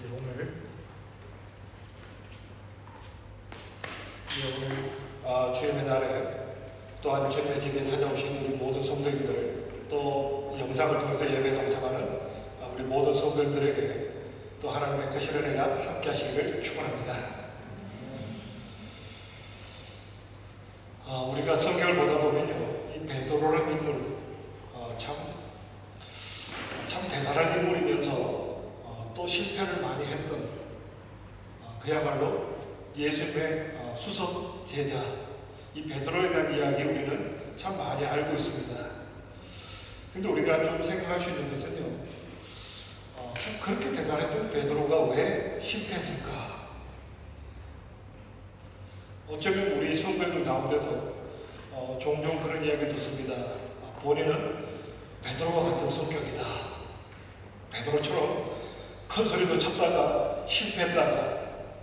오늘 주님의 날에 또한 주님의 집에 찾아오신 우리 모든 성도님들, 또 영상을 통해서 예배에 동참하는 우리 모든 성도님들에게 또 하나님의 크신 은혜가 함께 하시기를 축원합니다. 우리가 성경을 보다 보면요, 이 베드로라는 인물 참 대단한 인물이면서 또 실패를 많이 했던 그야말로 예수님의 수석 제자, 이 베드로에 대한 이야기 우리는 참 많이 알고 있습니다. 근데 우리가 좀 생각할 수 있는 것은요, 참 그렇게 대단했던 베드로가 왜 실패했을까? 어쩌면 우리 성도들 가운데도 종종 그런 이야기 듣습니다. 본인은 베드로와 같은 성격이다. 베드로처럼 큰 소리도 쳤다가 실패했다가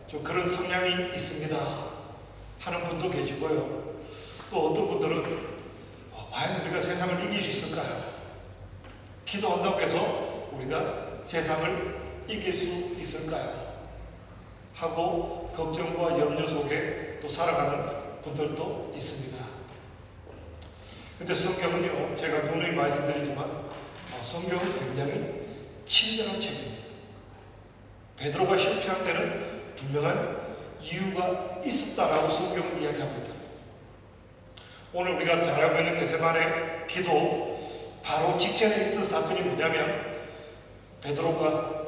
좀 그런 성향이 있습니다 하는 분도 계시고요. 또 어떤 분들은 과연 우리가 세상을 이길 수 있을까요? 기도한다고 해서 우리가 세상을 이길 수 있을까요? 하고 걱정과 염려 속에 또 살아가는 분들도 있습니다. 근데 성경은요, 제가 누누이 말씀드리지만 성경은 굉장히 친절한 책입니다. 베드로가 실패한 데는 분명한 이유가 있었다라고 성경은 이야기하고 있다. 오늘 우리가 잘 알고 있는 겟세마네 기도 바로 직전에 있었던 사건이 뭐냐면, 베드로가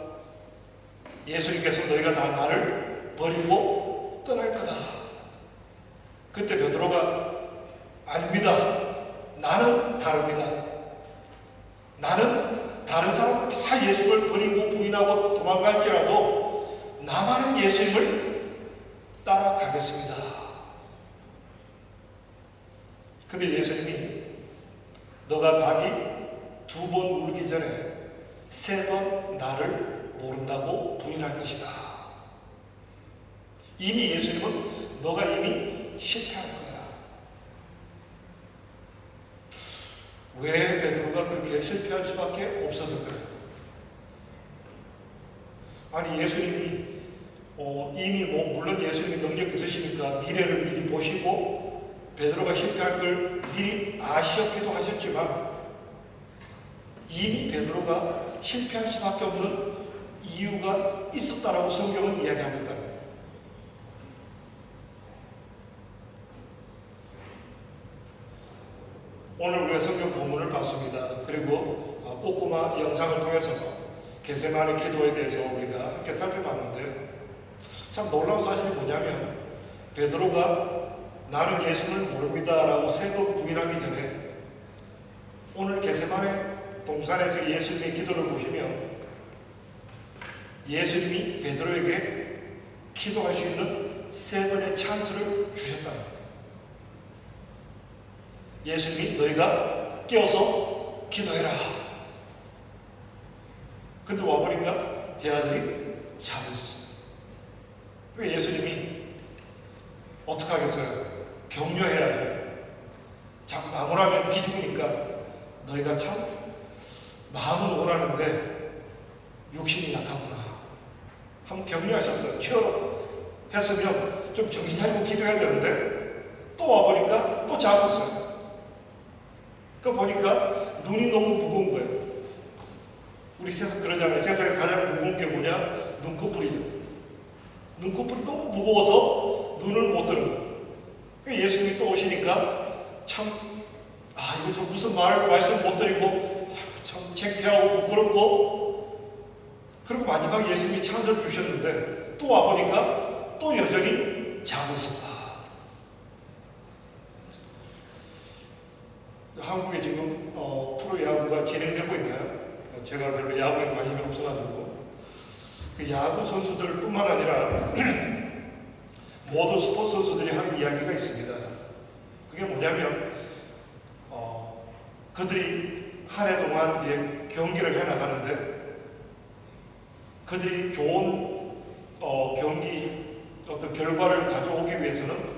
예수님께서 너희가 다 나를 버리고 떠날 거다. 그때 베드로가 아닙니다. 나는 다릅니다. 나는 다른 사람은 다 예수를 버리고 부인하고 도망갈지라도 나만은 예수님을 따라가겠습니다. 근데 예수님이 너가 닭이 2번 울기 전에 3번 나를 모른다고 부인할 것이다. 이미 예수님은 너가 이미 실패할 거야. 왜 베드로가 그렇게 실패할 수밖에 없었을까요? 아니, 예수님이 이미 물론 예수님이 능력이 있으시니까 미래를 미리 보시고 베드로가 실패할 걸 미리 아시었기도 하셨지만, 이미 베드로가 실패할 수밖에 없는 이유가 있었다라고 성경은 이야기하고 있다는 거예요. 오늘 우리가 성경 본문을 봤습니다. 그리고 꼬꼬마 영상을 통해서 겟세마네 기도에 대해서 우리가 함께 살펴봤는데요, 참 놀라운 사실이 뭐냐면, 베드로가 나는 예수를 모릅니다 라고 3번 부인하기 전에 오늘 겟세마네 동산에서 예수님의 기도를 보시면 예수님이 베드로에게 기도할 수 있는 3번의 찬스를 주셨다는 거예요. 예수님이 너희가 깨어서 기도해라. 근데 와보니까 제 아들이 자고 있었어요. 왜 예수님이 어떻게 하겠어요? 격려해야죠. 자꾸 나무라면 기죽으니까 너희가 참 마음은 원하는데 욕심이 약하구나. 한번 격려하셨어요. 치어로 했으면 좀 정신 차리고 기도해야 되는데 또 와보니까 또 자고 있어요. 그러니까 보니까 눈이 너무 무거운 거예요. 우리 세상 그러잖아요. 세상에 가장 무거운 게 뭐냐? 눈꺼풀이죠. 눈꺼풀이 너무 무거워서 눈을 못 뜨는 거예요. 예수님이 또 오시니까 참 이거 좀 무슨 말씀 못 드리고 참 창피하고 부끄럽고, 그리고 마지막 예수님이 찬스를 주셨는데 또 와보니까 또 여전히 자고 있었다. 한국에 지금 프로야구가 진행되고 있나요? 제가 별로 야구에 관심이 없어가지고 그 야구 선수들 뿐만 아니라 모든 스포츠 선수들이 하는 이야기가 있습니다. 그게 뭐냐면 그들이 한 해 동안 경기를 해나가는데 그들이 좋은 경기 어떤 결과를 가져오기 위해서는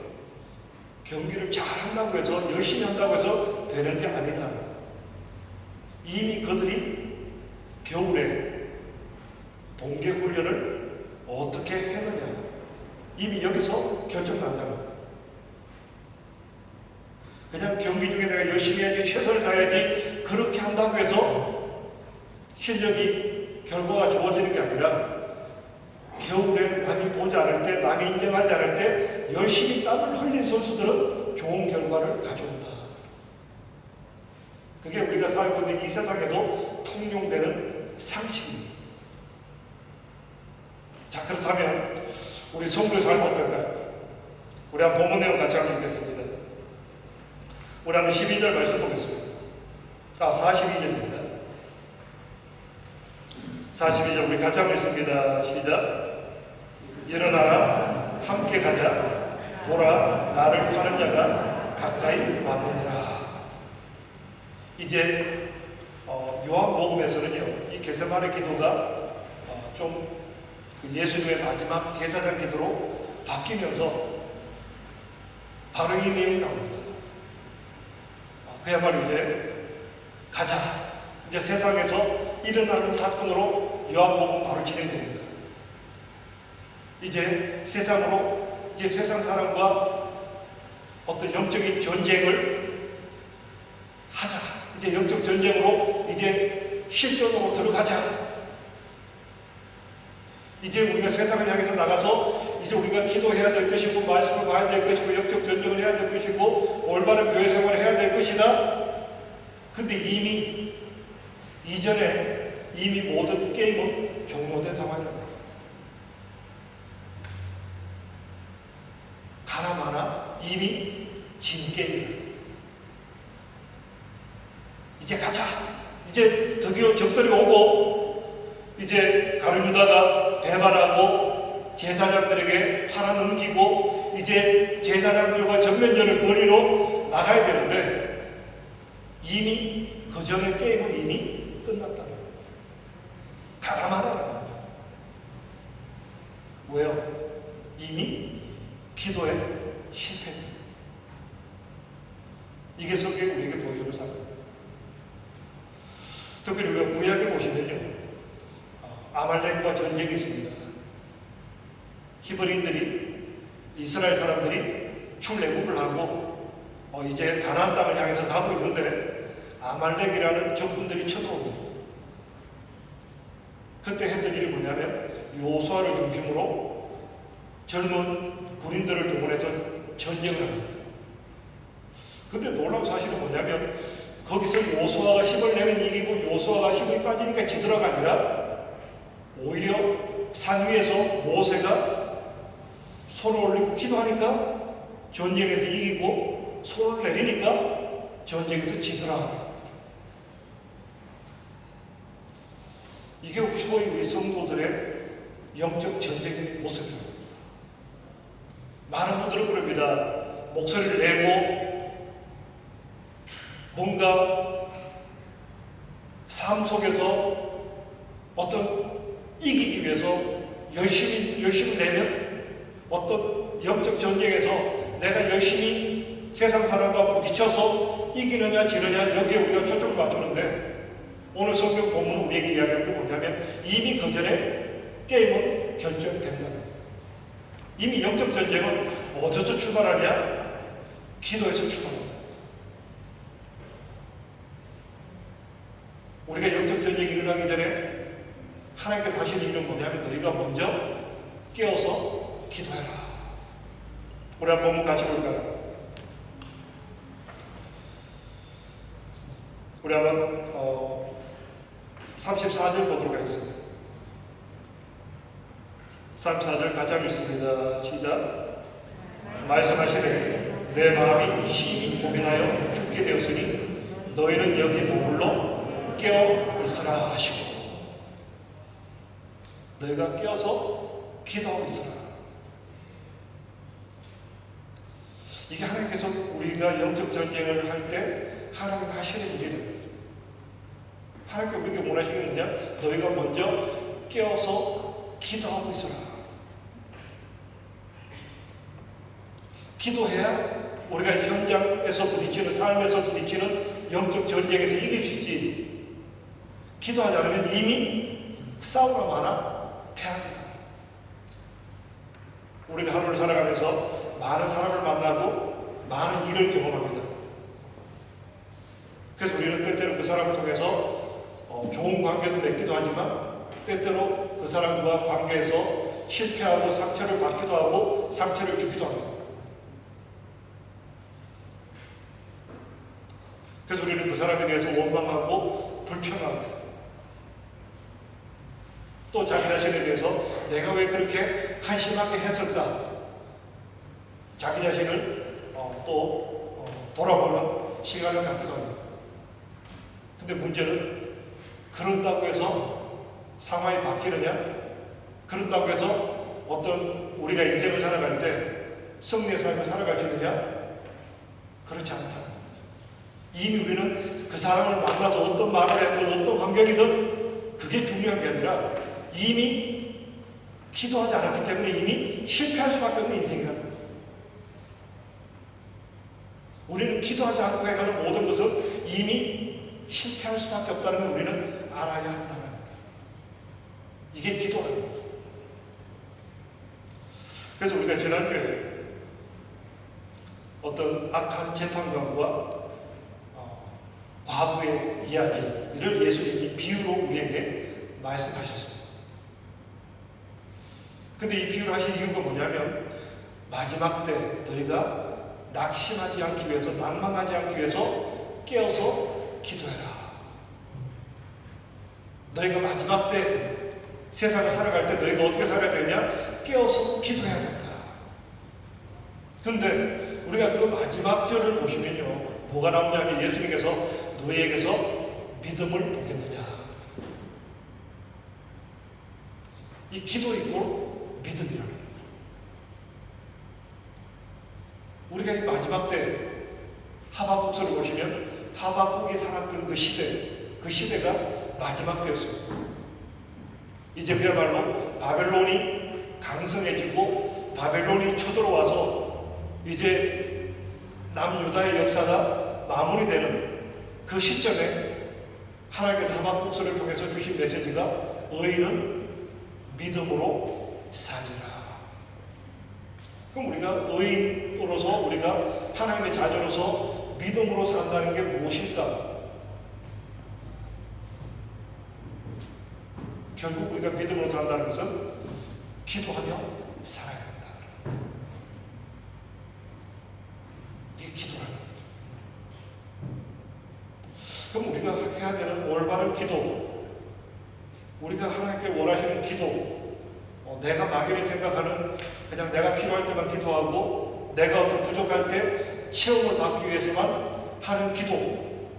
경기를 잘 한다고 해서 열심히 한다고 해서 되는 게 아니다. 이미 그들이 겨울에 동계 훈련을 이미 여기서 결정난다는 거예요. 그냥 경기 중에 내가 열심히 해야지, 최선을 다해야지, 그렇게 한다고 해서 실력이, 결과가 좋아지는 게 아니라 겨울에 남이 보지 않을 때, 남이 인정하지 않을 때 열심히 땀을 흘린 선수들은 좋은 결과를 가져온다. 그게 우리가 살고 있는 이 세상에도 통용되는 상식입니다. 자, 그렇다면 우리 성도의 삶은 어떨까요? 우리 한번 본문 내용 같이 한번 읽겠습니다. 우리 한번 12절 말씀 보겠습니다. 42절입니다. 42절 우리 같이 한번 읽습니다. 시작. 일어나라, 함께 가자. 보라, 나를 파는 자가 가까이 왔느니라. 이제 요한복음에서는요, 이 겟세마네 기도가 좀 예수님의 마지막 제사장 기도로 바뀌면서 바로 이 내용이 나옵니다. 그야말로 이제 가자. 이제 세상에서 일어나는 사건으로 요한복음 바로 진행됩니다. 이제 세상으로, 이제 세상 사람과 어떤 영적인 전쟁을 하자. 이제 영적 전쟁으로 이제 실전으로 들어가자. 이제 우리가 세상을 향해서 나가서 이제 우리가 기도해야 될 것이고, 말씀을 봐야 될 것이고, 영적 전쟁을 해야 될 것이고, 올바른 교회 생활을 해야 될 것이다. 근데 이미 이전에 이미 모든 게임은 종료된 상황이라고. 가나마나 이미 진 게임이라고. 이제 가자. 이제 드디어 적들이 오고, 이제 가룟 유다가 배반하고 제사장들에게 팔아넘기고, 이제 제사장들과 전면전을 벌이러 나가야 되는데, 이미 그 전에 게임은 이미 끝났다는 거예요. 가라마라는 거예요. 왜요? 이미 기도에 실패했다. 이게 성경이 우리에게 보여주는 사건입니다. 특별히 우리가 구약에 보시면요, 아말렉과 전쟁이 있습니다. 히브리인들이, 이스라엘 사람들이 출애굽을 하고 이제 가나안 땅을 향해서 가고 있는데 아말렉이라는 적군들이 쳐들어옵니다. 그때 했던 일이 뭐냐면 요수아를 중심으로 젊은 군인들을 동원해서 전쟁을 합니다. 근데 놀라운 사실은 뭐냐면 거기서 요수아가 힘을 내면 이기고 요수아가 힘이 빠지니까 지더라가 아니라 오히려 산 위에서 모세가 손을 올리고 기도하니까 전쟁에서 이기고, 손을 내리니까 전쟁에서 지더라. 이게 소위 우리 성도들의 영적 전쟁의 모습입니다. 많은 분들은 그럽니다. 목소리를 내고 뭔가 삶 속에서 어떤 이기기 위해서 열심히 내면 어떤 영적 전쟁에서 내가 열심히 세상 사람과 부딪혀서 이기느냐 지느냐 여기에 우리가 초점을 맞추는데, 오늘 성경 본문은 우리에게 이야기하는 게 뭐냐면 이미 그 전에 게임은 결정된다는 거예요. 이미 영적 전쟁은 어디서 출발하냐? 기도에서 출발한다. 우리가 영적 전쟁이 일어나기 전에 하나님께서 하시는 일은 뭐냐면 너희가 먼저 깨어서 기도해라. 우리 한번 본문 같이 볼까요? 우리 한번 34절 보도록 하겠습니다. 34절 같이 한번 읽습니다. 시작. 말씀하시되 내 마음이 심히 고민하여 죽게 되었으니 너희는 여기 머물러 깨어 있으라 하시고. 너희가 깨어서 기도하고 있으라. 이게 하나님께서 우리가 영적 전쟁을 할 때 하나님 하시는 일이라는 거죠. 하나님께서 우리에게 원하시는 게 뭐냐? 너희가 먼저 깨어서 기도하고 있으라. 기도해야 우리가 현장에서 부딪히는, 삶에서 부딪히는 영적 전쟁에서 이길 수 있지. 기도하지 않으면 이미 싸우나 마나 패합니다. 우리가 하루를 살아가면서 많은 사람을 만나고 많은 일을 경험합니다. 그래서 우리는 때때로 그 사람을 통해서 좋은 관계도 맺기도 하지만 때때로 그 사람과 관계에서 실패하고 상처를 받기도 하고 상처를 주기도 합니다. 그래서 우리는 그 사람에 대해서 원망하고 불평하고 또 자기 자신에 대해서 내가 왜 그렇게 한심하게 했을까? 자기 자신을 돌아보는 시간을 갖기도 합니다. 근데 문제는 그런다고 해서 상황이 바뀌느냐? 그런다고 해서 어떤 우리가 인생을 살아갈 때 승리의 삶을 살아갈 수 있느냐? 그렇지 않다는 거죠. 이미 우리는 그 사람을 만나서 어떤 말을 했든 어떤 환경이든 그게 중요한 게 아니라 이미 기도하지 않았기 때문에 이미 실패할 수밖에 없는 인생이라는 거예요. 우리는 기도하지 않고 해가는 모든 것은 이미 실패할 수밖에 없다는 걸 우리는 알아야 한다는 거예요. 이게 기도라는 거죠. 그래서 우리가 지난주에 어떤 악한 재판관과 과부의 이야기를 예수님이 비유로 우리에게 말씀하셨습니다. 근데 이 비유를 하신 이유가 뭐냐면 마지막 때 너희가 낙심하지 않기 위해서 낭망하지 않기 위해서 깨어서 기도해라. 너희가 마지막 때 세상을 살아갈 때 너희가 어떻게 살아야 되냐? 깨어서 기도해야 된다. 근데 우리가 그 마지막 절을 보시면요, 뭐가 나오냐면 예수님께서 너희에게서 믿음을 보겠느냐. 이 기도 이꼴 믿음이라는 거예요. 우리가 이 마지막 때 하박국서를 보시면 하박국이 살았던 그 시대가 마지막 때였습니다. 이제 그야말로 바벨론이 강성해지고 바벨론이 쳐들어와서 이제 남유다의 역사가 마무리되는 그 시점에 하나님께서 하박국서를 통해서 주신 메시지가 의인은 믿음으로 살리라. 그럼 우리가 의인으로서 우리가 하나님의 자녀로서 믿음으로 산다는 게 무엇일까? 결국 우리가 믿음으로 산다는 것은 기도하며 살아야 한다. 이게 기도라는 거죠. 그럼 우리가 해야 되는 올바른 기도, 우리가 하나님께 원하시는 기도, 내가 막연히 생각하는 그냥 내가 필요할 때만 기도하고 내가 어떤 부족할 때 체험을 받기 위해서만 하는 기도,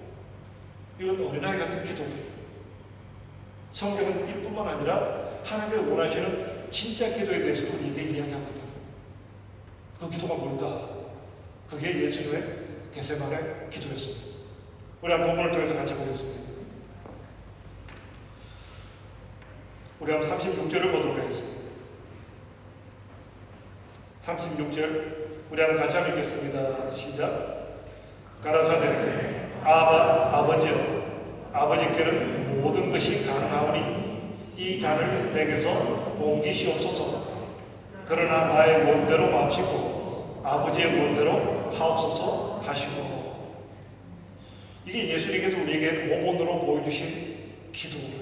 이건 어린아이 같은 기도. 성경은 이뿐만 아니라 하나님께서 원하시는 진짜 기도에 대해서도 우리에게 이야기하고 있다. 그 기도가 뭘까? 그게 예수님의 겟세마네 기도였습니다. 우리 한 본문을 통해서 같이 보겠습니다. 우리 한 36절을 보도록 하겠습니다. 36절 우리 한번 같이 한번 읽겠습니다. 시작. 가라사대 아버지여, 아버지께는 모든 것이 가능하오니 이 잔을 내게서 옮기시옵소서. 그러나 나의 원대로 마옵시고 아버지의 원대로 하옵소서 하시고. 이게 예수님께서 우리에게 모본으로 보여주신 기도입니다.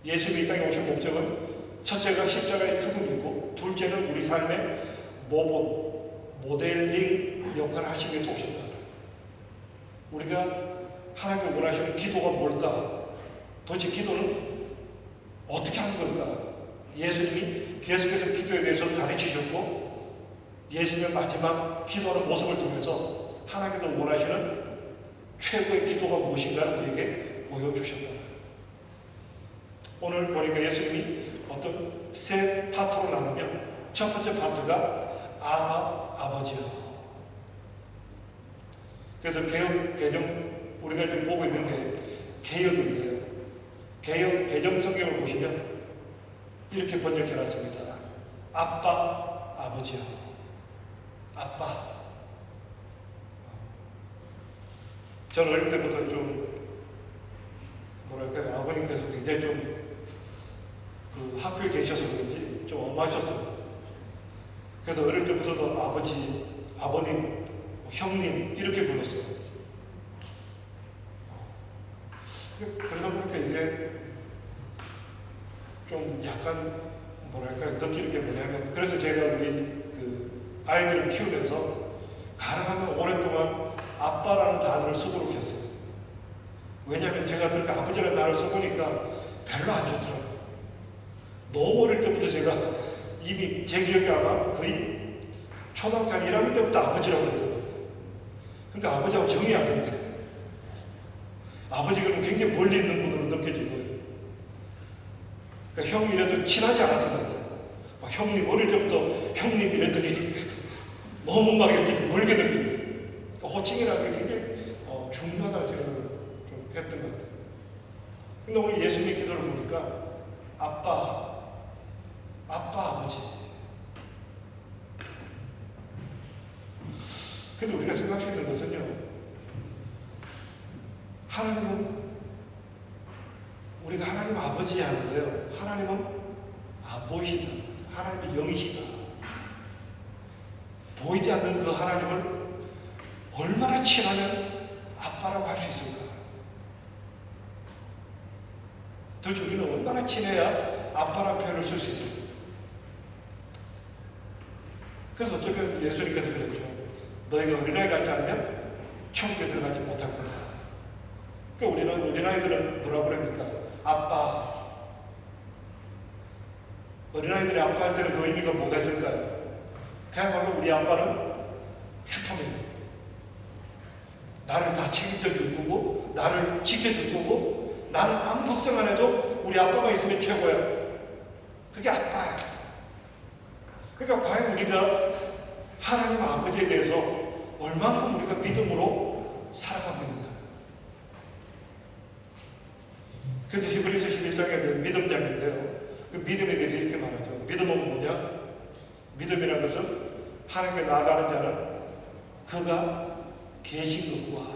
예수님이 이 땅에 오신 목적은 첫째가 십자가의 죽음이고 둘째는 우리 삶의 모델링 역할을 하시기 위해서 오신다. 우리가 하나님께 원하시는 기도가 뭘까? 도대체 기도는 어떻게 하는 걸까? 예수님이 계속해서 기도에 대해서 가르치셨고 예수님의 마지막 기도하는 모습을 통해서 하나님께서 원하시는 최고의 기도가 무엇인가를 우리에게 보여주셨다. 오늘 보니까 예수님이 어떤 세 파트로 나누면 첫 번째 파트가 아버지요. 그래서 개정 우리가 지금 보고 있는 게 개역인데요. 개역 개정 성경을 보시면 이렇게 번역해놨습니다. 아빠, 아버지요. 아빠. 저는 어릴 때부터 좀 뭐랄까요, 아버님께서 굉장히 좀 그 학교에 계셔서 그런지 좀 엄하셨어요. 그래서 어릴 때부터도 아버지, 아버님, 형님 이렇게 불렀어요. 그러다 보니까 이게 좀 약간 뭐랄까요, 느끼는 게 뭐냐면, 그래서 제가 우리 그 아이들을 키우면서 가능하면 오랫동안 아빠라는 단어를 쓰도록 했어요. 왜냐하면 제가 그렇게 아버지라는 단어를 써보니까 별로 안 좋더라고요. 너무 어릴 때부터 제가 이미 제 기억에 아마 거의 초등학교 한 1학년 때부터 아버지라고 했던 것 같아요. 그러니까 아버지하고 정이 안 생겨요. 아버지가 굉장히 멀리 있는 분으로 느껴진 거예요. 그러니까 형이라도 친하지 않았던 것 같아요. 막 형님, 어릴 때부터 형님 이랬더니 너무 막 이렇게 멀게 느껴요. 그러니까 호칭이라는 게 굉장히 중요하다는 생각을 좀 했던 것 같아요. 근데 오늘 예수님 기도를 보니까 아빠, 아버지. 근데 우리가 생각할 수 있는 것은요, 하나님은, 우리가 하나님 아버지 하는데요, 하나님은 안 보이신다. 하나님은 영이시다. 보이지 않는 그 하나님을 얼마나 친하면 아빠라고 할 수 있을까? 도대체 우리는 얼마나 친해야 아빠라는 표현을 쓸 수 있을까? 그래서 어쩌면 예수님께서 그랬죠. 너희가 어린아이 같지 않으면 천국에 들어가지 못할 거다. 그러니까 우리는 어린아이들은 뭐라고 그럽니까? 아빠. 어린아이들이 아빠 할 때는 그 의미가 뭐가 있을까요? 그야말로 우리 아빠는 슈퍼맨. 나를 다 책임져 줄 거고, 나를 지켜줄 거고, 나는 아무 걱정 안 해도 우리 아빠가 있으면 최고야. 그게 아빠야. 그러니까 과연 우리가 하나님 아버지에 대해서 얼만큼 우리가 믿음으로 살아가고 있는가. 그래서 히브리서 11장에 믿음장인데요. 그 믿음에 대해서 이렇게 말하죠. 믿음은 뭐냐? 믿음이라는 것은 하나님께 나아가는 자는 그가 계신 것과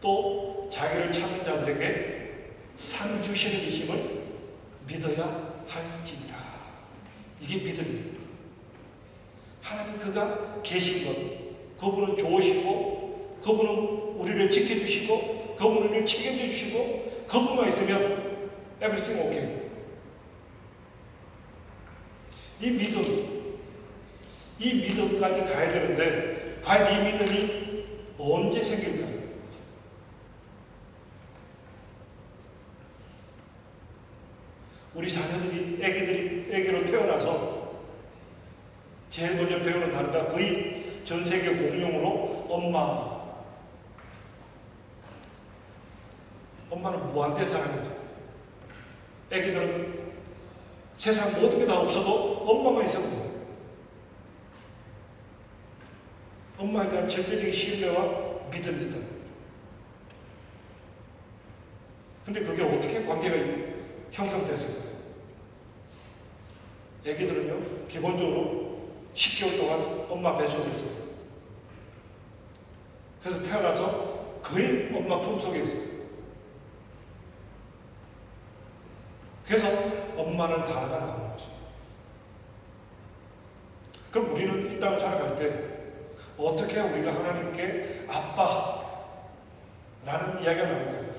또 자기를 찾는 자들에게 상 주시는 이심을 믿어야 할지니라. 이게 믿음이에요. 하나님 그가 계신 것, 그분은 좋으시고, 그분은 우리를 지켜주시고, 그분은 우리를 책임져 주시고, 그분만 있으면 everything okay. 이 믿음까지 가야 되는데, 과연 이 믿음이 언제 생길까요? 우리 자녀들이, 애기로 태어나서 제일 먼저 배우는 단어가 거의 전 세계 공용으로 엄마는 무한대사랑이죠. 애기들은 세상 모든 게 다 없어도 엄마만 있으면 돼요. 엄마에 대한 절대적인 신뢰와 믿음이 있다. 근데 그게 어떻게 관계가 형성됐을까요? 애기들은요, 기본적으로 10개월 동안 엄마 뱃속에 있어요. 그래서 태어나서 거의 엄마 품속에 있어요. 그래서 엄마는 단어가 나오는 거죠. 그럼 우리는 이 땅을 살아갈 때 어떻게 우리가 하나님께 아빠라는 이야기가 나올까요?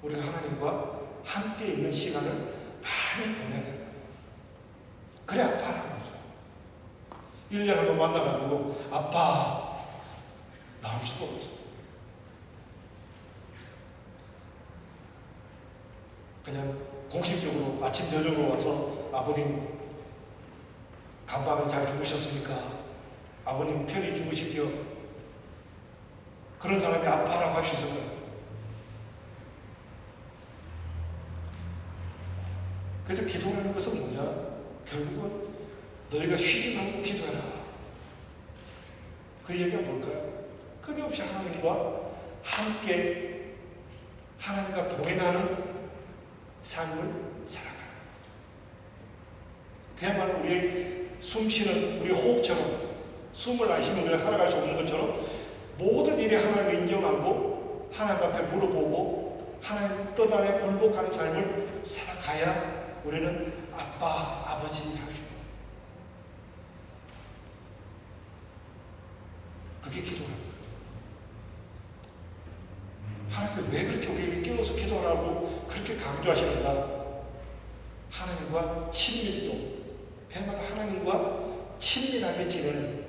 우리가 하나님과 함께 있는 시간을 많이 보내야 됩니다. 그래 아빠라는 거죠. 1년에 한 번 만나가지고 아빠 나올 수가 없죠. 그냥 공식적으로 아침 저녁으로 와서 아버님 간밤에 잘 주무셨습니까? 아버님 편히 주무십시오. 그런 사람이 아빠라고 할 수 있을 거예요. 그래서 기도라는 것은 뭐냐? 결국은 너희가 쉬지 말고 기도해라. 그 얘기가 뭘까요? 끊임없이 하나님과 함께 하나님과 동행하는 삶을 살아가는 거예요. 그야말로 우리의 숨쉬는 우리 호흡처럼 숨을 안 쉬면 우리가 살아갈 수 없는 것처럼 모든 일에 하나님을 인정하고 하나님 앞에 물어보고 하나님 뜻 안에 굴복하는 삶을 살아가야 우리는 아빠, 아버지 하시고, 그게 기도라는 거죠. 하나님께 왜 그렇게 우리에게 깨워서 기도하라고 그렇게 강조하시는가? 하나님과 친밀도, 그야말로 하나님과 친밀하게 지내는,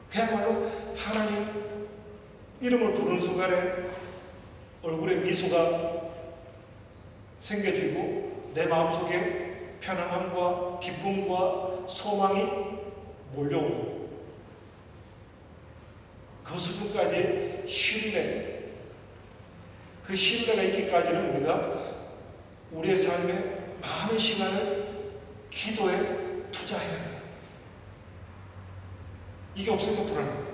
그야말로 하나님 이름을 부르는 순간에 얼굴에 미소가 생겨지고 내 마음속에 편안함과 기쁨과 소망이 몰려오는 그 수준까지의 신뢰, 그 신뢰가 있기까지는 우리가 우리의 삶에 많은 시간을 기도에 투자해야 합니다. 이게 없으니까 불안한 거예요.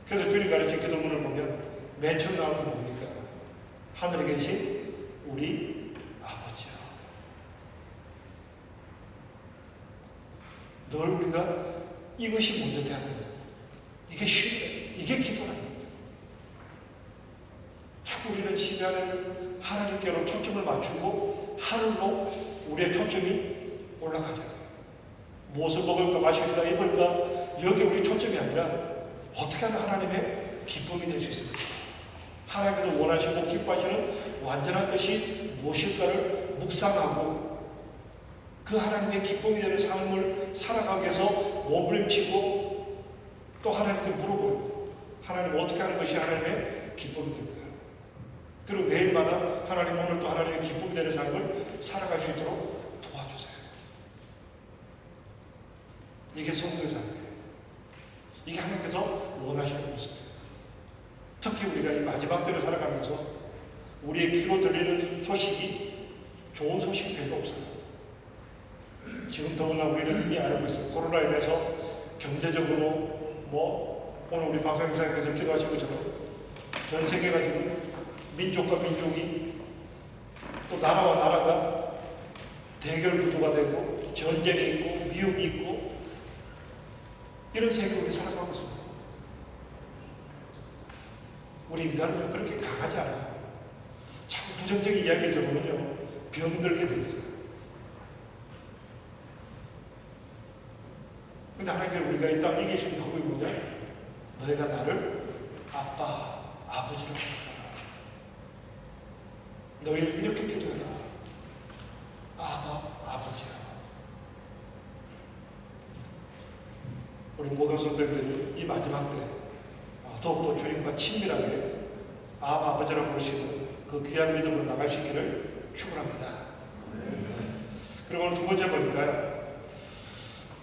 그래서 주님 가르친 기도문을 보면 맨 처음 나오는 게 뭡니까? 하늘에 계신 우리 아버지요. 늘 우리가 이것이 먼저 돼야 된다. 이게 신뢰, 이게 기도라는 겁니다. 자꾸 우리는 시간을 하나님께로 초점을 맞추고 하늘로 우리의 초점이 올라가잖아요. 무엇을 먹을까 마실까 입을까 여기 우리 초점이 아니라 어떻게 하면 하나님의 기쁨이 될 수 있습니까? 하나님께서 원하시고 기뻐하시는 완전한 뜻이 무엇일까를 묵상하고 그 하나님의 기쁨이 되는 삶을 살아가기 위해서 몸부림치고 또 하나님께 물어보는 거예요. 하나님 어떻게 하는 것이 하나님의 기쁨이 될까요? 그리고 매일마다 하나님 오늘 또 하나님의 기쁨이 되는 삶을 살아갈 수 있도록 도와주세요. 이게 성도잖아요. 이게 하나님께서 원하시는 모습이에요. 특히 우리가 이 마지막 때를 살아가면서 우리의 귀로 들리는 소식이 좋은 소식이 별로 없어요. 지금 더구나 우리는 이미 알고 있어요. 코로나로 인해서 경제적으로 오늘 우리 박사님께서 기도하신 것처럼 전 세계가 지금 민족과 민족이 또 나라와 나라가 대결 구도가 되고 전쟁이 있고 위협이 있고 이런 세계를 우리 살아가고 있습니다. 우리 인간은 그렇게 강하지 않아요. 자꾸 부정적인 이야기를 들으면요 병들게 돼 있어요. 근데 하나님께 우리가 이 땅에 이길 수 있는 방법이 뭐냐? 너희가 나를 아빠, 아버지라고 부르라. 너희는 이렇게 기도해라. 아바, 아버지야. 우리 모든 선배들이 이 마지막 때 더욱더 주님과 친밀하게 아바, 아버지라고 볼 수 있는 그 귀한 믿음으로 나갈 수 있기를 축원합니다. 그리고 오늘 두 번째 보니까요.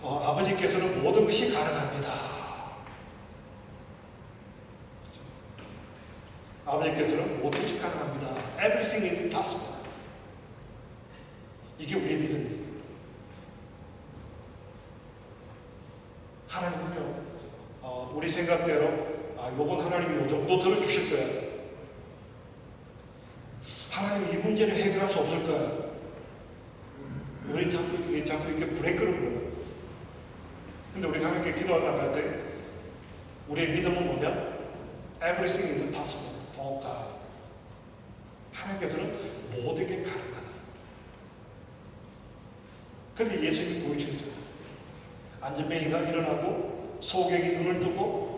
아버지께서는 모든 것이 가능합니다. 아버지께서는 모든 것이 가능합니다. Everything is possible. 이게 우리의 믿음이에요. 하나님은요, 우리 생각대로 요건 하나님이 요 정도 들어주실 거야. 하나님이 이 문제를 해결할 수 없을 거야. 우리 자꾸 이렇게 브레이크를 걸어요. 근데 우리가 하나님께 기도 나갈 때 우리의 믿음은 뭐냐? Everything is possible for God. 하나님께서는 모든 게 가능하다. 그래서 예수님이 보여주잖아요. 안전뱅이가 일어나고 소경이 눈을 뜨고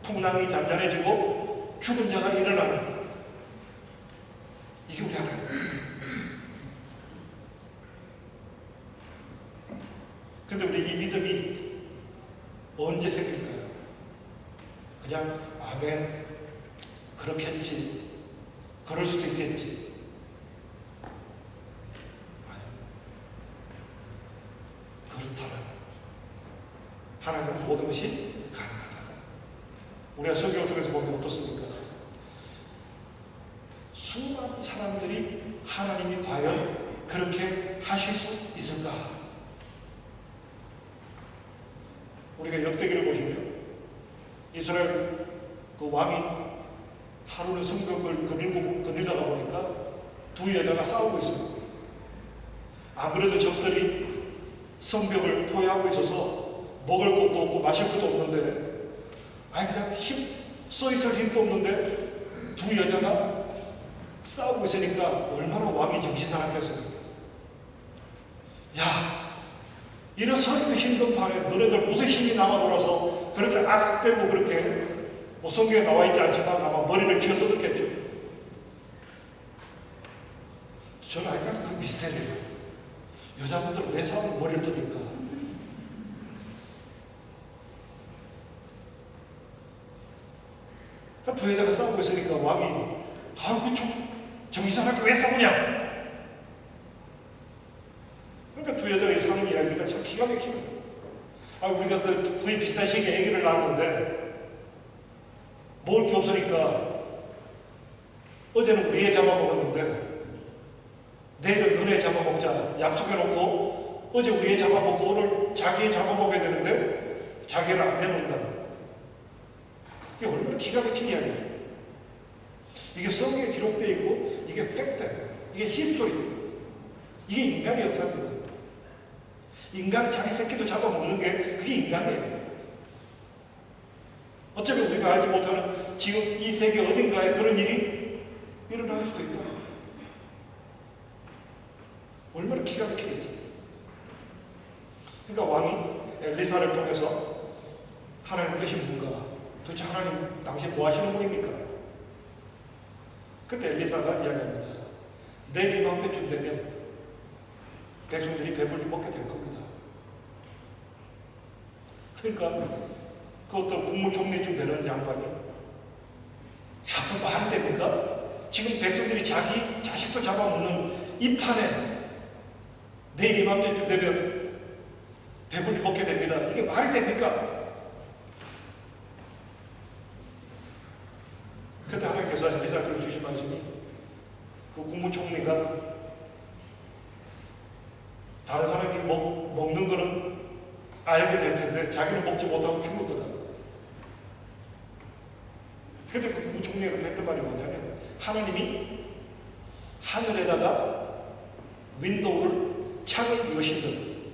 풍랑이 잔잔해지고 죽은 자가 일어나는 이게 우리 하나님. 근데 우리 이 믿음이 언제 생길까요? 그냥 아멘 그렇겠지 그럴 수도 있겠지. 아니 그렇다면 하나님은 모든 것이 가능하다. 우리가 성경을 통해서 보면 어떻습니까? 수많은 사람들이 하나님이 과연 그렇게 하실 수 있을까? 우리가 역대기를 보시면 이스라엘 그 왕이 하루는 성벽을 거닐다가 보니까 두 여자가 싸우고 있어요. 아무래도 적들이 성벽을 포위하고 있어서 먹을 것도 없고 마실 것도 없는데 그냥 써 있을 힘도 없는데 두 여자가 싸우고 있으니까 얼마나 왕이 정신사납겠어요. 야, 이런 서기도 힘든 판에 너네들 무슨 힘이 남아 돌아서 그렇게 악악대고 그렇게 뭐 성경에 나와 있지 않지만 아마 머리를 쥐어뜯었겠죠. 저는 아직까지 그 미스테리예요. 여자분들은 왜 싸우면 머리를 뜯을까? 두 여자가 싸우고 있으니까 왕이 그 정신사납게 왜 싸우냐? 그러니까 두 여자가 하는 이야기가 참 기가 막히는 거예요. 우리가 거의 비슷한 시기에 아기를 낳았는데 먹을 게 없으니까 어제는 우리 애 잡아먹었는데 내일은 너네 애 잡아먹자 약속해놓고 어제 우리 애 잡아먹고 오늘 자기 애 잡아먹어야 되는데 자기 애를 안 내놓는다는. 이게 얼마나 기가 막힌 이야기예요. 이게 성경에 기록되어 있고 이게 팩트예요. 이게 히스토리예요. 이게 인간의 역사입니다. 인간은 자기 새끼도 잡아먹는 게 그게 인간이에요. 어쩌면 우리가 알지 못하는 지금 이 세계 어딘가에 그런 일이 일어날 수도 있다. 얼마나 기가 막히게 있어요. 그러니까 왕이 엘리사를 통해서 하나님 뜻이 뭔가, 도대체 하나님 당신 뭐 하시는 분입니까? 그때 엘리사가 이야기합니다. 내일 이맘때쯤 되면 백성들이 배불리 먹게 될 겁니다. 그러니까 그 어떤 국무총리쯤 되는 양반이 그 말이 됩니까? 지금 백성들이 자기 자식도 잡아먹는 이 판에 내일 이맘때쯤 되면 배불리 먹게 됩니다. 이게 말이 됩니까? 그때 하나님께서 엘리사에게 주신 말씀이 그 국무총리가 다른 사람이 먹는 거는 알게 될 텐데 자기는 먹지 못하고 죽을 거다. 근데 그 국무총리가 했던 말이 뭐냐면 하나님이 하늘에다가 윈도우를 창을 여시든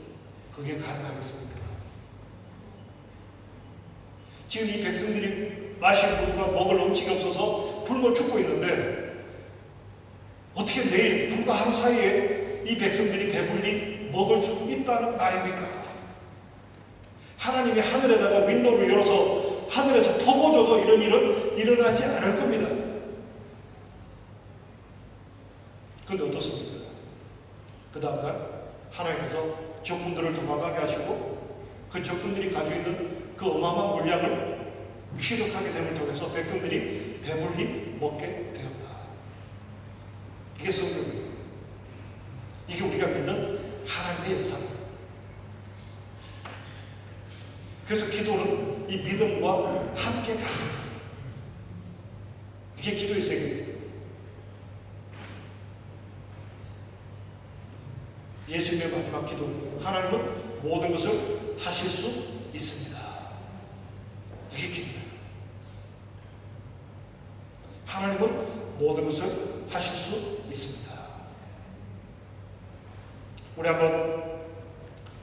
그게 가능하겠습니까? 지금 이 백성들이 마실 물과 먹을 음식이 없어서 굶어 죽고 있는데 어떻게 내일 불과 하루 사이에 이 백성들이 배불리 먹을 수 있다는 말입니까? 하나님이 하늘에다가 윈도우를 열어서 하늘에서 퍼부어줘도 이런 일은 일어나지 않을 겁니다. 그런데 어떻습니까? 그 다음날 하나님께서 적군들을 도망가게 하시고 그 적군들이 가지고 있는 그 어마어마한 물량을 취득하게 됨을 통해서 백성들이 배불리 먹게 되었다. 이게 성경이에요. 이게 우리가 믿는 하나님의 역사입니다. 그래서 기도는 이 믿음과 함께 가는 거예요. 이게 기도의 세계예요. 예수님의 마지막 기도는 하나님은 모든 것을 하실 수 있습니다. 이게 기도예요. 하나님은 모든 것을 하실 수 있습니다. 우리 한번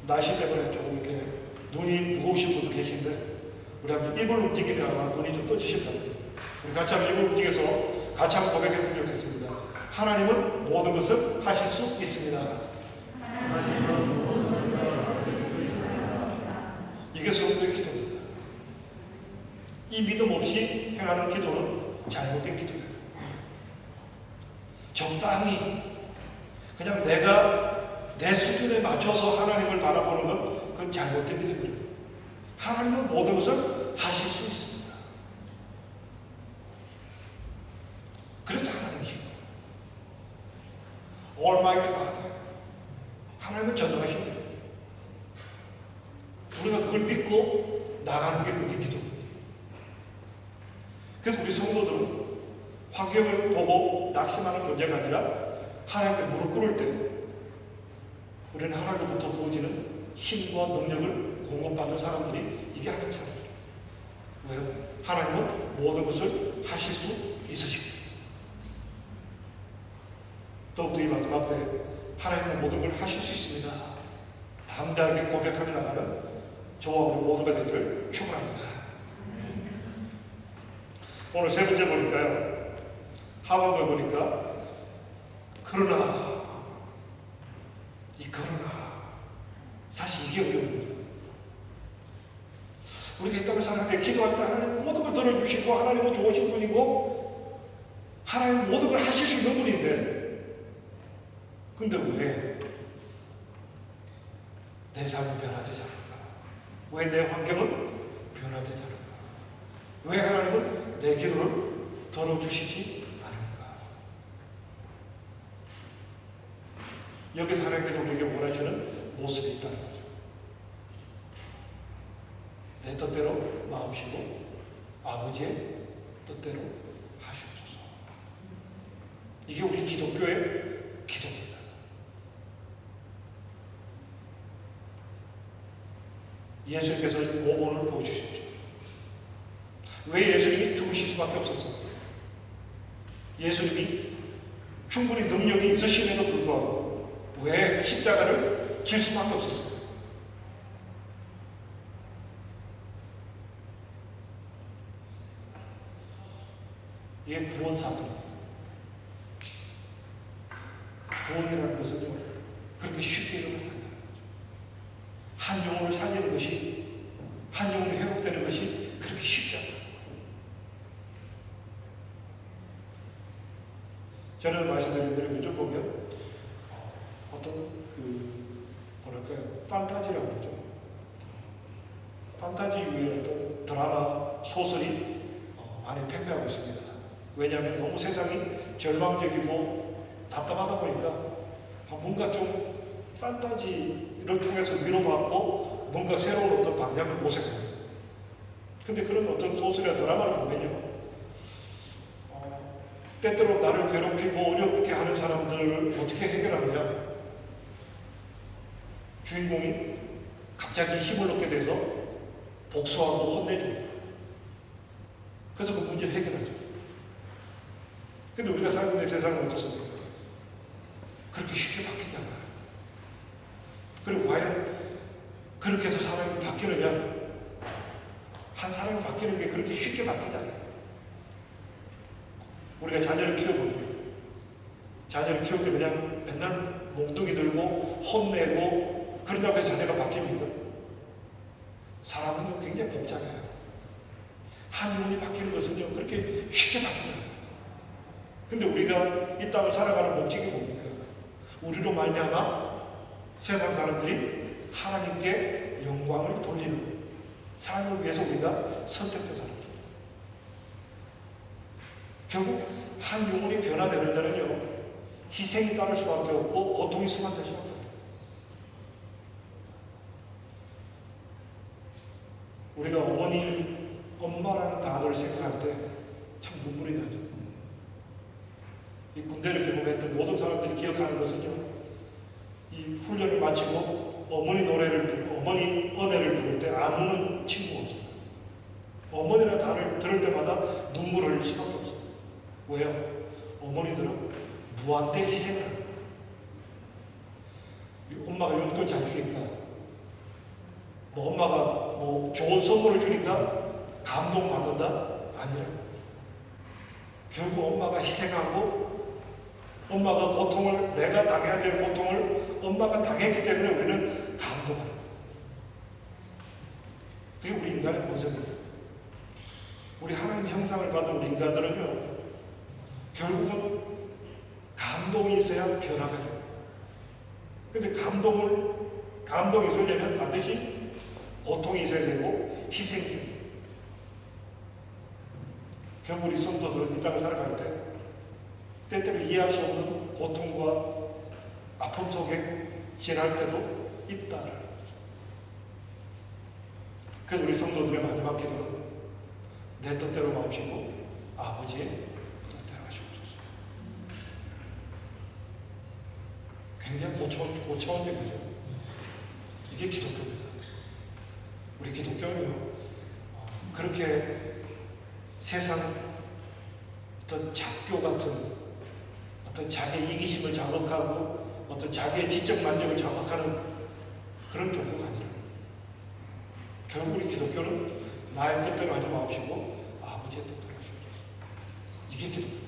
날씨 때문에 조금 이렇게 눈이 무거우신 분도 계신데 우리 한번 입을 움직이면 아마 눈이 좀 떠지실 겁니다. 우리 같이 한번 입을 움직여서 같이 한번 고백했으면 좋겠습니다. 하나님은 모든 것을 하실 수 있습니다. 이게 성도의 기도입니다. 이 믿음 없이 행하는 기도는 잘못된 기도예요. 적당히 그냥 내가 내 수준에 맞춰서 하나님을 바라보는 건 그건 잘못된 믿음이에요. 하나님은 모든 것을 하실 수 있습니다. 그래서 하나님이 Almighty God, 하나님은 전능하신 분이에요. 우리가 그걸 믿고 나가는 게 그게 기도입니다. 그래서 우리 성도들은 환경을 보고 낙심하는 존재가 아니라 하나님께 무릎 꿇을 때 우리는 하나님로부터 부어지는 힘과 능력을 공급받는 사람들이 이게 하나님 사람이에요. 왜요? 하나님은 모든 것을 하실 수 있으십니다. 더욱더 이 마지막 때 하나님은 모든 걸 하실 수 있습니다. 담대하게 고백하며 나가는 저와 우리 모두가 되기를 축원합니다. 오늘 세 번째 보니까요. 하반부에 보니까 그러나 사실 이게 어려운 거예요. 우리가 이 땅을 살아가는데 기도할 때 하나님 모든 걸 들어주시고 하나님은 좋으신 분이고 하나님 모든 걸 하실 수 있는 분인데 근데 왜 내 삶은 변화되지 않을까? 왜 내 환경은 변화되지 않을까? 왜 하나님은 내 기도를 들어주시지 않을까? 여기서 하나님께서 우리에게 원하시는 모습이 있다는 거죠. 내 뜻대로 마옵시고 아버지의 뜻대로 하시옵소서. 이게 우리 기독교의 기도입니다. 예수님께서 모본을 보여주셨죠. 왜 예수님이 죽으실 수밖에 없었어요? 예수님이 충분히 능력이 있으심에도 불구하고 왜 십자가를 질 수밖에 없었어요? 이게 구원 사건입니다. 구원이라는 것은요, 그렇게 쉽게 일어나지 않는다는 거죠. 한 영혼을 살리는 것이, 한 영혼이 회복되는 것이 그렇게 쉽지 않다. 저는 말씀드린 대로 요즘 보면 어떤 판타지라고 그러죠. 판타지류의 어떤 드라마, 소설이 많이 팽배하고 있습니다. 왜냐하면 너무 세상이 절망적이고 답답하다 보니까 뭔가 좀 판타지를 통해서 위로받고 뭔가 새로운 어떤 방향을 모색합니다. 근데 그런 어떤 소설이나 드라마를 보면요, 때때로 나를 괴롭히고 어렵게 하는 사람들을 어떻게 해결하느냐? 주인공이 갑자기 힘을 얻게 돼서 복수하고 혼내줍니다. 그래서 그 문제를 해결하죠. 근데 우리가 살고 있는 세상은 어떻습니까? 그렇게 쉽게 바뀌지 않아요. 그리고 과연 그렇게 해서 사람이 바뀌느냐? 한 사람이 바뀌는 게 그렇게 쉽게 바뀌지 않아요. 우리가 자녀를 키워보면 자녀를 키울 때 그냥 맨날 몽둥이 들고 혼내고 그런다고 해서 자녀가 바뀝니까? 사람은 굉장히 복잡해요. 한 영혼이 바뀌는 것은요 그렇게 쉽게 바뀌지 않아요. 근데 우리가 이 땅을 살아가는 목적이 뭡니까? 우리로 말미암아 세상 사람들이 하나님께 영광을 돌리는 삶을 위해서 우리가 선택된 사람들. 결국 한 영혼이 변화되는 데는요 희생이 따를 수밖에 없고 고통이 수반될 수밖에 없어요. 우리가 엄마라는 단어를 생각할 때 참 눈물이 나죠. 이 군대를 경험했던 모든 사람들이 기억하는 것은요, 이 훈련을 마치고 어머니 은혜를 부를 때 안 우는 친구가 없어요. 어머니라는 단어를 들을 때마다 눈물을 흘릴 수밖에 없어요. 왜요? 어머니들은 무한대 희생을 합니다. 엄마가 용돈 잘 주니까, 엄마가 좋은 선물을 주니까 감동받는다? 아니라 결국 엄마가 희생하고 엄마가 고통을, 내가 당해야 될 고통을 엄마가 당했기 때문에 우리는 감동하는 거예요. 그게 우리 인간의 본성입니다. 우리 하나님의 형상을 받은 우리 인간들은요, 결국은 감동이 있어야 변화가 돼요. 근데 감동이 있으려면 반드시 고통이 있어야 되고 희생이 돼요. 결국 우리 성도들은 이 땅을 살아갈 때 때때로 이해할 수 없는 고통과 아픔 속에 지날 때도 있다라는 거죠. 그래서 우리 성도들의 마지막 기도는 내 뜻대로 마옵시고 아버지의 뜻대로 하시옵소서. 굉장히 고차원적인 거죠. 이게 기독교입니다. 우리 기독교는요 그렇게 세상 어떤 잡교 같은 어떤 자기의 이기심을 자극하고 어떤 자기의 지적 만족을 자극하는 그런 종교가 아니라 결국 우리 기독교는 나의 뜻대로 하지 마옵시고 아버지의 뜻대로 하시옵소서. 이게 기독교입니다.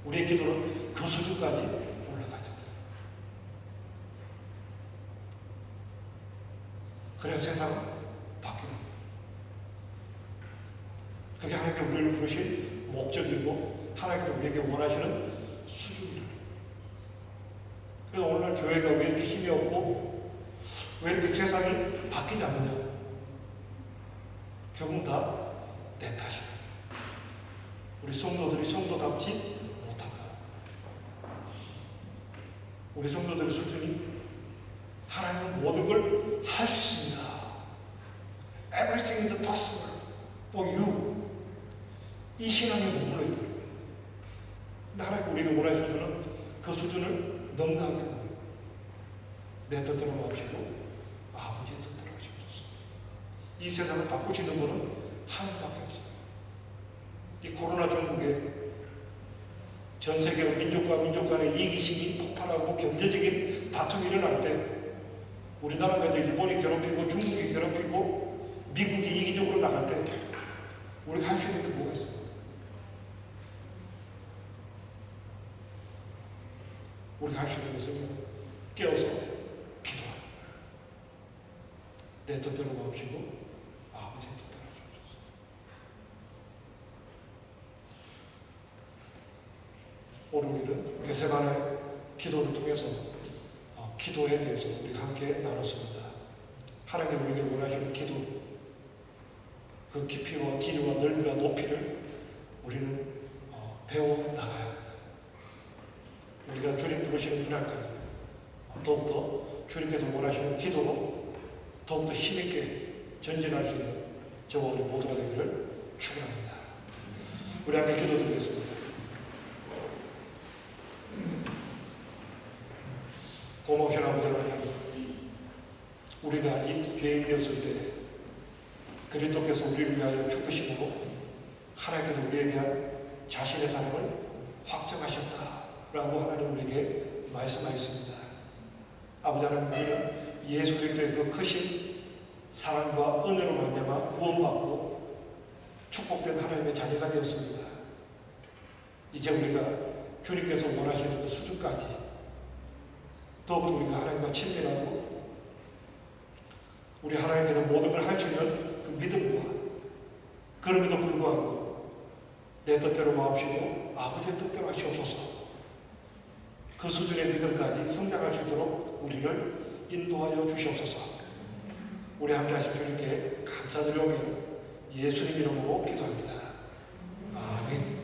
우리의 기도는 그 수준까지 올라가야 된다. 그래야 세상은 바뀌는 거예요. 그게 하나님께 우리를 부르신 목적이고 하나님께서 우리에게 원하시는 수준이라는 거예요. 그래서 오늘날 교회가 왜 이렇게 힘이 없고 왜 이렇게 세상이 바뀌지 않느냐? 결국 다 내 탓이야. 우리 성도들이 성도답지 못하다. 우리 성도들의 수준이 하나님은 모든 걸 할 수 있습니다. Everything is possible for you. 이 신앙에 머물러 있다는 거예요. 근데 하나님 우리가 원하는 수준은 그 수준을 넘나가게 하는 거예요. 내 뜻대로 마옵시고 아버지의 뜻대로 하시옵소서. 이 세상을 바꾸시는 분은 하나님밖에 없어요. 이 코로나 전국에 전 세계 민족과 민족 간의 이기심이 폭발하고 경제적인 다툼이 일어날 때 우리나라가 이제 일본이 괴롭히고 중국이 괴롭히고 미국이 이기적으로 나갈 때 우리가 할 수 있는 게 뭐가 있어요? 우리가 할 수 있는 것은 깨어서 기도하는 거예요. 내 뜻대로 마옵시고 아버지의 뜻대로 하옵소서. 오늘 우리는 겟세마네 기도를 통해서 기도에 대해서 우리가 함께 나눴습니다. 하나님이 우리에게 원하시는 기도, 그 깊이와 길이와 넓이와 높이를 우리는 배워나가야 합니다. 우리가 주님 부르시는 그날까지 더욱더 주님께서 원하시는 기도로 더욱더 힘있게 전진할 수 있는 저와 우리 모두가 되기를 축원합니다. 우리 함께 기도드리겠습니다. 고마우신 아버지 하나님, 우리가 아직 죄인이었을 때 그리스도께서 우리를 위하여 죽으심으로 하나님께서 우리에 대한 자신의 사랑을 확정하셨다라고 하나님 우리에게 말씀하였습니다. 아버지 하나님, 우리는 예수 그리스도의 그 크신 사랑과 은혜로 말미암아 구원받고 축복된 하나님의 자녀가 되었습니다. 이제 우리가 주님께서 원하시는 그 수준까지 더욱더 우리가 하나님과 친밀하고 우리 하나님께서 모든 걸 할 수 있는 그 믿음과 그럼에도 불구하고 내 뜻대로 마옵시고 아버지의 뜻대로 하시옵소서. 그 수준의 믿음까지 성장할 수 있도록 우리를 인도하여 주시옵소서. 우리 함께 하신 주님께 감사드리오며 예수님 이름으로 기도합니다. 아멘.